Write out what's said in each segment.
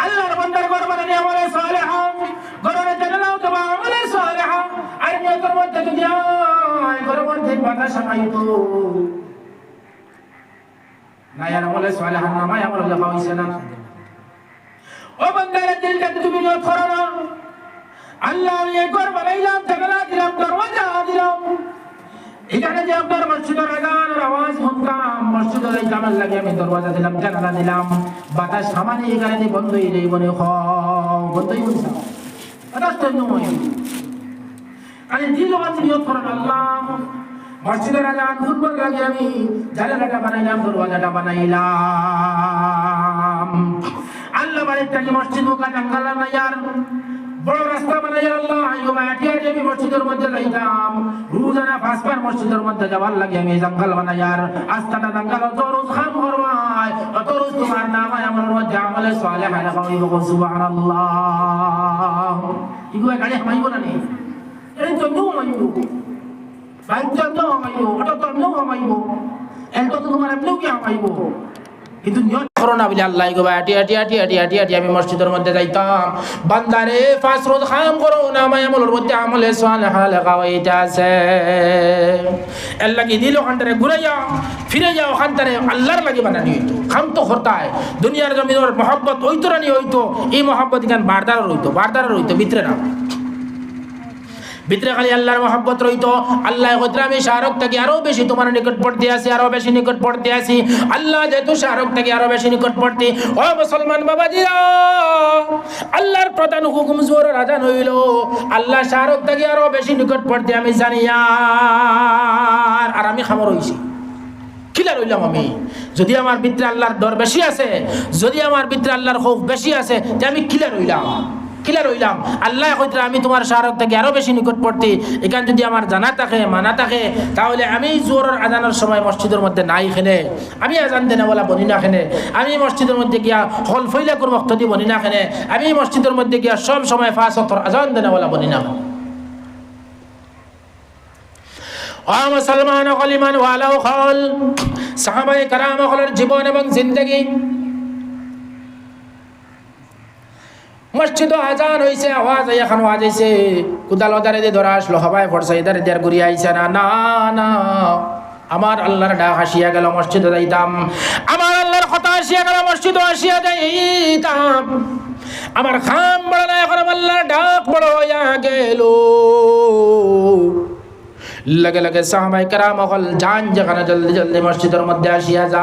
আল্লাহর বান্দার গর্বনে নিয়ে আমলে সালেহ গর্বনে জানালাও তো আমলে সালেহ আর নিয়তের মধ্যে যদি গর্বন থেকে বাতাস আইতো না আর আমলে সালেহ নামাই আমলে লেখা হইছে না ও বান্দার দিলটা তুমি নিয়ত করো না আল্লাহ এই গর্বনাইলাম জানালা দিলাম দরওয়াজা দিলাম এখানে যে আপনার মসজিদের আযানের আওয়াজ শুনতাম মসজিদের এই জামাল লাগে আমি দরওয়াজা দিলাম জানালা দিলাম বাতাস সামান্য এখানে যে বন্ধ হয়ে যাই মনে বন্ধই হইছে বাতাস তো নয় আরে দিল বাতি নিয়ত করেন আল্লাহ মসজিদের আযান ফুটবল লাগে আমি জানালাটা বানাইলাম দরওয়াজাটা বানাইলাম আল্লাহ বাড়িতে কি মসজিদ মুখা জঙ্গল না यार বড় রাস্তা বানাই আল্লাহ আইগো মাটিয়া যে মসজিদের মধ্যে যাইতাম রোজানা পাঁচবার মসজিদের মধ্যে যাওয়ার লাগে আমি জঙ্গল বানাই আর আস্তানা জঙ্গল তো রোজ খাম করবাই অত রোজ তোমার নাম আমার মধ্যে আমলে সালেহ লাগাইব সুবহানাল্লাহ ইগো গাড়ি হামাইবো না নি এই তো নো মাইবো বাইক তো হামাইবো অটো তো নো হামাইবো এত তো তোমার এমনিও কি হামাইবো কিন্তু নিয়ত করো না বলে আল্লাহ গো আটি আমি মসজিদের মধ্যে যাইতাম বান্দারে পাঁচ রোজ খাম করো না আমায় আমলের মধ্যে আমলে সালেহ লাগাইতে আছে আল্লাহ কি দিল ওখানটারে ঘুরে যাও ফিরে যাও ওখানটারে আল্লাহর লাগি বানানি হইতো খাম তো করতায় দুনিয়ার জমিনের মহব্বত হইতো না নি হইতো এই মহব্বত এখান বারদার হইতো ভিতরে না ভিতরে খালি আল্লাহর মহব্বত রইতো আল্লাহ কইতে আমি শাহরুখ থেকে আরো বেশি তোমার নিকট পড়তে আসি আরো বেশি নিকট পড়তে আসি আল্লাহ যেহেতু শাহরুখ থেকে আরো বেশি নিকট পড়তে ও মুসলমান বাবাজিরা আল্লাহর প্রধান হুকুম জোরের আযান হইল আল্লাহ শাহরুখ থেকে আরো বেশি নিকট পড়তে আমি জানি আর আমি খামর হইছি কিলা রইলাম আমি যদি আমার ভিতরে আল্লাহর ডর বেশি আছে যদি আমার ভিতরে আল্লাহর খৌফ বেশি আছে তে আমি কিলা রইলাম আল্লাহ কইতে আমি তোমার শাহরুখ থেকে আরো বেশি নিকট পড়তে এখান যদি আমার জানা থাকে মানা থাকে তাহলে আমি জোরের আজানের সময় মসজিদের মধ্যে নাই খেলে আমি আজান দেনা বলা বনি না খেলে আমি মসজিদের মধ্যে গিয়া হল ফইলা করে বক্ত দি বনি না খেলে আমি মসজিদের মধ্যে গিয়া সব সময় পাঁচ ওয়াক্ত আজান দেনা বলা বনি না ও মুসলমান কলিমান ওয়ালাও খল সাহাবায়ে کرام হলের জীবন এবং জিন্দেগি মসজিদ আজান হইছে আওয়াজ এখন আওয়াজ হইছে কুদাল ওদারে দিয়ে ধরা আসলো হবায় পড়ছে এদারে দিয়ে ঘুরি আইছে না আমার আল্লাহর ডাক আসিয়া গেল মসজিদে যাইতাম আমার আল্লাহর কথা আসিয়া গেল মসজিদে আসিয়া যাইতাম আমার খাম বড় না এখন আল্লাহর ডাক বড় হইয়া গেল लगे लगे साहबाए कराम हल जान जगना जल्दी जल्दी मस्जिदर मध्य आसिया जान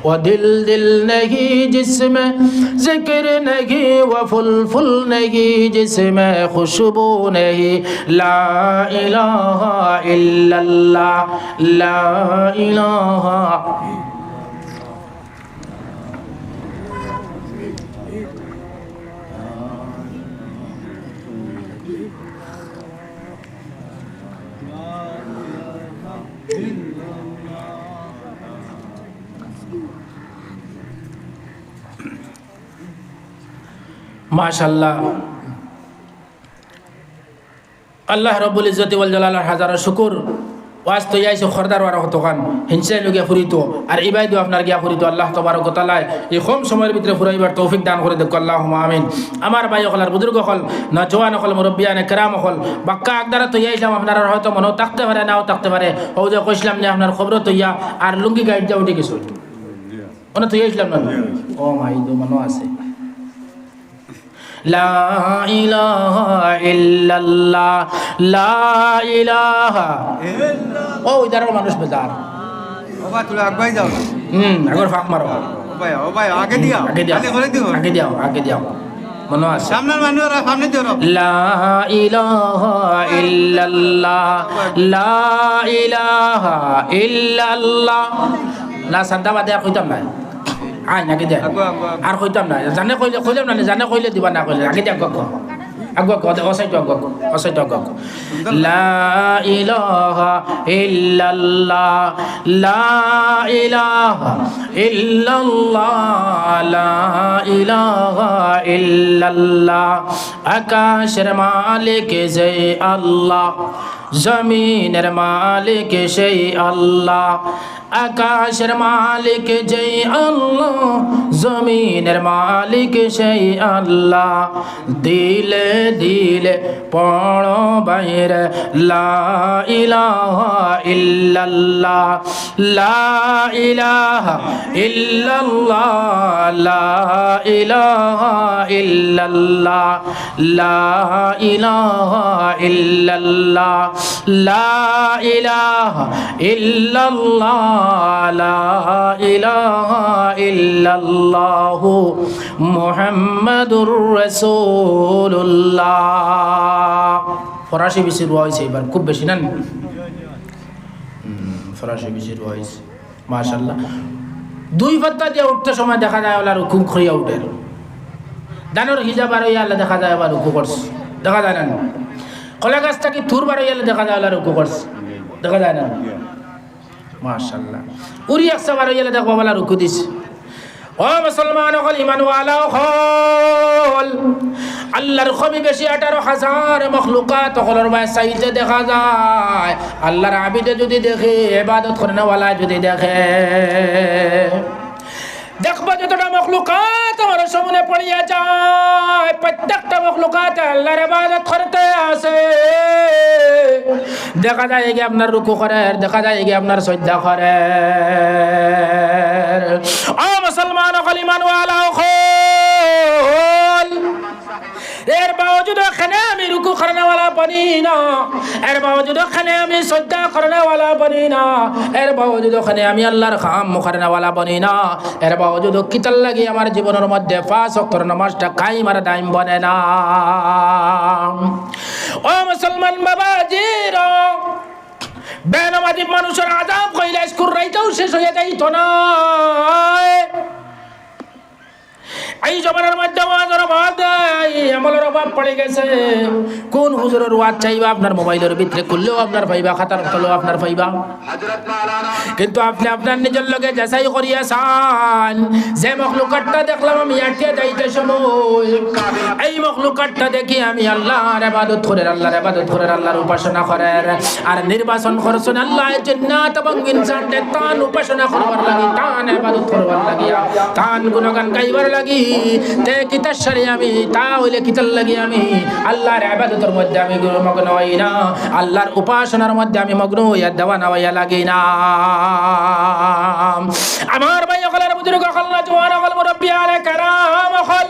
वो दिल दिल नहीं जिसमें जिक्र नहीं वो फुल फुल नहीं जिसमें खुशबू नहीं ला इलाहा इल्लल्लाह ला इलाहा माशाल्लाह अल्लाह रब्बुल इज्जति वल जलाल हाजारा शुक्र ওয়াজ তো যাইছে খরদার ওয়ারা হতো কান হিংসা লগে ফুরিতো আর ইবাইদু আপনার গিয়া ফুরিতো আল্লাহ তাবারক ওয়া তাআলা এই কম সময়ের ভিতরে ফুরাইবার তৌফিক দান করে দেখ আল্লাহুম্মা আমিন আমার ভাই হলার বুজুর্গ হল না জওয়ান হল মুরব্বিয়ানে کرام হল বাক্কা আকদারা তো যাইছিলাম আপনারা হয়তো মনে থাকতে পারে নাও থাকতে পারে ও যে কইছিলাম যে আপনার খবর তো ইয়া আর লুঙ্গি গাইড যাও উঠে গেছো ওনা তো যাইছিলাম না ও ভাই তো মনে আছে লা ইলাহা ইল্লাল্লাহ লা ইলাহা ইল্লাল্লাহ ও ইদার মানুষ বেজার ও ভাই তুই আগে যাও আগর ফাক মারো ও ভাই আগে দিও আগে দিও মনে আছে সামনের মানুষরা সামনে দিও লা ইলাহা ইল্লাল্লাহ লা ইলাহা ইল্লাল্লাহ না সাদা বাদে কইতাম না আয় নাকি দে আর কইতাম না জানে কইলাম না জানে কইলে দিবা না কইলে আগে দে আগে অসাইতো লা ইলাহা ইল্লাল্লাহ লা ইলাহা ইল্লাল্লাহ লা ইলাহা ইল্লাল্লাহ আকাশের মালিক যে আল্লাহ জমিনের মালিক সেই আল্লাহ, আকাশের মালিক যেই আল্লাহ, জমিনের মালিক সেই আল্লাহ। দিলে দিলে পড়ো বাইরে লা ইলাহা ইল্লাল্লাহ, লা ইলাহা ইল্লাল্লাহ, লা ইলাহা ইল্লাল্লাহ, লা ইলাহা ইল্লাল্লাহ, লা ইলাহা ইল্লাল্লাহ, লা ইলাহা ইল্লাল্লাহু মুহাম্মাদুর রাসূলুল্লাহ। ফরাসি বেশি রোয়া হয়েছে এবার, খুব বেশি না, ফরাসি বেশি রোয়া হয়েছে মাশাআল্লাহ। দুই পাত্তা দিয়ে উঠতে সময় দেখা যায় ওলা রুকু খইয়া উঠে, দানোর হিজাব আর আল্লাহ দেখা যায় আবার রুকু করছে, দেখা যায় না। কলা গাছটা কি থুর বার হইয়া দেখা যায় ওলা রুকু করছে, দেখা যায় না মাশাআল্লাহ। উড়ি একশো বার হইয়া দেখবো বলা রুকু দিছে। ও মুসলমান হল ইমান ওয়ালা হল আল্লাহর খবি বেশি 18,000 মখলুকাত হলর ভাই সাইতে দেখা যায়। আল্লাহর আবিদে যদি দেখে, ইবাদত করে না ওয়ালা যদি দেখে, দেখবো যতটা মখলুকাত আমার সামনে পড়িয়া যায়, প্রত্যেকটা মখলুকাত আল্লাহর ইবাদত করতে আসে। দেখা যায় কি আপনার রুকু করে, দেখা যায় কি আপনার সজ্জা করে। ও মুসলমান ইমান ওয়ালা হল এর বাওজুদ ওখানে আমি রুকু করনে वाला বনি না, এর বাওজুদ ওখানে আমি সজ্জা করনে वाला বনি না, এর বাওজুদ ওখানে আমি আল্লাহর কাম করনে वाला বনি না, এর বাওজুদ কিতাল লাগি আমার জীবনের মধ্যে 5 ওয়াক্তের নামাজটা কায়েম আর দায়েম বনে না। ও মুসলমান বাবাজিরা, বেনামাজি মানুষের আযাব কইলে স্কুল রাইতেও শেষ হয়ে যাইতো না। এই জমানার মধ্যে আমাদের বাদ আমলের অভাব পড়ে গেছে। কোন হুজুরের ওয়াজ চাইবা আপনার মোবাইলের ভিতরে খুললেও আপনার পাইবা, খাতার খুললেও আপনার পাইবা, কিন্তু আপনি আপনার নিজের লগে যাচাই করিয়া চান যে মখলুকাতটা দেখলাম আমি আটকে যাইতে সময়, এই মখলুকাতটা দেখি আমি আল্লাহর ইবাদত করে, আল্লাহর ইবাদত করে, আল্লাহর উপাসনা করে আর নির্বাচন করছেন আল্লাহর জান্নাত এবং ইনসানকে তান উপাসনা করবার লাগি, তান ইবাদত করবার লাগি, তান গুণগান গাইবার লাগি। তে কিতার সারি আমি তা হইলে কিতার লাগি আমি আল্লাহর ইবাদতের মধ্যে আমি মগ্ন হই না, আল্লাহর উপাসনার মধ্যে আমি মগ্ন হইয়া দেওয়া না হইয়া লাগি না। আমার ভাই সকলের বুজুর্গ সকল জওয়ান সকল মুরব্বি আলে কারাম সকল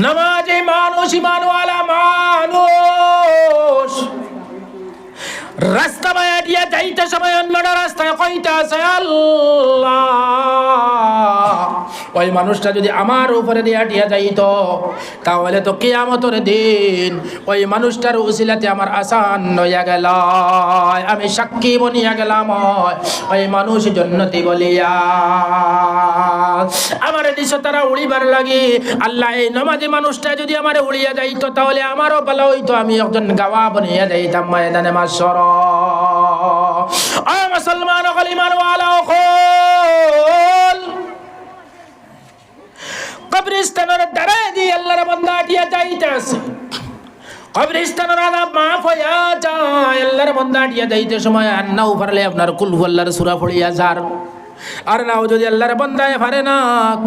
নামাজি মানুষ, ইমানওয়ালা মানুষ, রাস্তা বায়া দিয়া যাইতে সময় অন্যটা রাস্তায় কইতে আছে আল্লাহ, ওই মানুষটা যদি আমার উপরে দিয়া দিয়া যাইতো তাহলে তো কিয়ামতের দিন ওই মানুষটার উসিলাতে আমার আসান হইয়া গেল, আমি সাক্ষী বনিয়া গেলাম ওই মানুষ জান্নাতি বলিয়া। আমার দিশে তারা উড়িবার লাগি আল্লাহ এই নামাজি মানুষটা যদি আমার উড়িয়া যাইতো তাহলে আমারও ভালো হইতো, আমি একজন গাওয়া বনিয়া যাইতাম ময়দানে মাশর। ও মুসলমান ইমান ওয়ালা হল কবরস্থানের দ্বারা দিয়ে আল্লাহর বান্দা দিয়া যাইতেছে, কবরস্থানের আযাব মাফ হইয়া যায়। আল্লাহর বান্দা দিয়া যাইতে সময় আন্নাও পারলে আপনার কুল আল্লাহর সূরা পড়িয়া যার, আর নাও যদি আল্লাহর বান্দায় পারে না,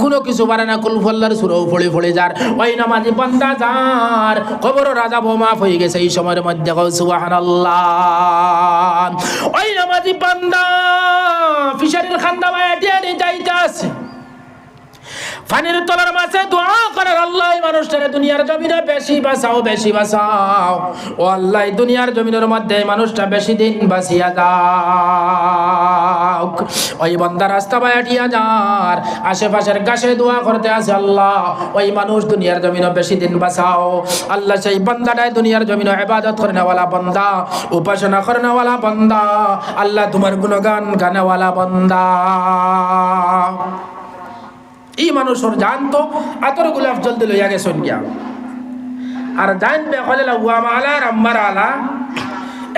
কোনো কিছু পারে না, কুল আল্লাহর সূরাও পড়ে পড়ে যার, ওই নামাজি বান্দা যার কবরের আযাব মাফ হয়ে গেছে এই সময়ের মধ্যে। সুবহানাল্লাহ। ওই নামাজি বান্দা ফিশারির খান্দা বায়া দিয়া যাইতাছে, ফানির তলার মাঝে দোয়া করার আল্লাহ মানুষটারে দুনিয়ার জমিনে বেশি বাঁচাও, বেশি বাঁচাও ও আল্লাহ, দুনিয়ার জমিনের মধ্যে মানুষটা বেশি দিন বাঁচিয়া যাও। ওই বান্দা রাস্তা বায়াটিয়া যার আশেপাশের গাছে দোয়া করতে আছে আল্লাহ ওই মানুষ দুনিয়ার জমিনে বেশি দিন বাঁচাও। আল্লাহ সেই বান্দাটাই দুনিয়ার জমিনে ইবাদত করনেওয়ালা বান্দা, উপাসনা করনেওয়ালা বান্দা, আল্লাহ তোমার গুণগান গানেওয়ালা বান্দা। এই মানুষের জানতো আতর গুলাফ জলদি লইয়া গেছেন গিয়া, আর জানবে হলে মালা রাম্মার আলা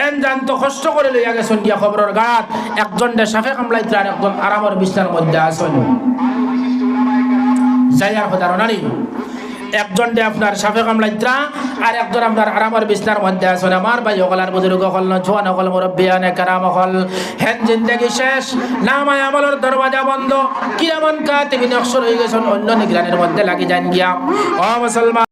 এন জানতো কষ্ট করে লইয়া গেছেন গিয়া খবরের গাত একজন সাফে কামলাইতে আর একজন আরামের বিছনার মধ্যে আসেন। যাইয়ার কথা নানি একজন দে আপনার সাফে কামলাইত্রা আর একজন আপনার আরামের বিছনার মধ্যে আছেন আমার ভাই হলার বুজুর্গ হল না জোয়ান হল মুরব্বিয়ানে কারাম হল হেন জিন্দেগি শেষ নামায় আমলের দরওয়াজা বন্ধ কিয়ামন কাতিবিন অক্ষর হয়ে গেছেন অন্য নিগরানের মধ্যে লাগি যান গিয়া ও মুসলমান